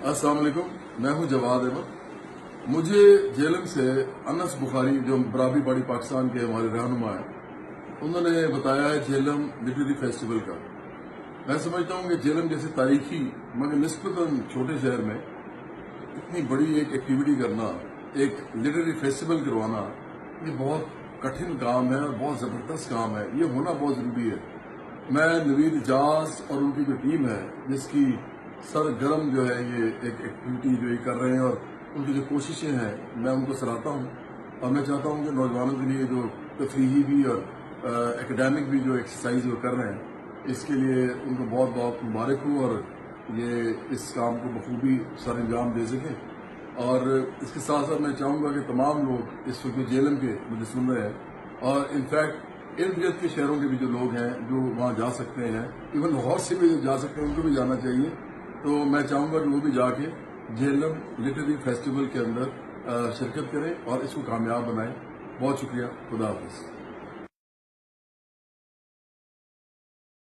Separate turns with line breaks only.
अस्सलाम वालेकुम, मैं हूं जवाद अहमद। मुझे झेलम से अनस बुखारी जो बराबरी पार्टी पाकिस्तान के हमारे रहनुमा हैं, उन्होंने बताया है झेलम लिटरेरी फेस्टिवल का। मैं समझता हूं कि झेलम जैसे तारीखी मगर निस्बतन छोटे शहर में इतनी बड़ी एक एक्टिविटी करना, एक लिटरेरी फेस्टिवल करवाना, ये बहुत कठिन काम है और बहुत ज़बरदस्त काम है। ये होना बहुत ज़रूरी है। मैं नवीद इजाज और उनकी जो टीम है, जिसकी सरगर्म जो है ये एक एक्टिविटी जो ये कर रहे हैं और उनकी जो कोशिशें हैं, मैं उनको सराहता हूँ। और मैं चाहता हूँ कि नौजवानों के लिए जो तफरीही भी और एकेडमिक भी जो एक्सरसाइज वो कर रहे हैं, इसके लिए उनको बहुत बहुत मुबारक हो और ये इस काम को बखूबी सर अंजाम दे सकें। और इसके साथ साथ मैं चाहूँगा कि तमाम लोग इस वक्त झेलम के मुझे सुन रहे हैं और इनफैक्ट इर्द गिर्द के शहरों के भी जो लोग हैं जो वहाँ जा सकते हैं, इवन लाहौर से भी जो जा सकते हैं उनको भी जाना चाहिए। तो मैं चाहूँगा कि वो भी जाके झेलम लिटरेरी फेस्टिवल के अंदर शिरकत करें और इसको कामयाब बनाएं। बहुत शुक्रिया। खुदा हाफिज़।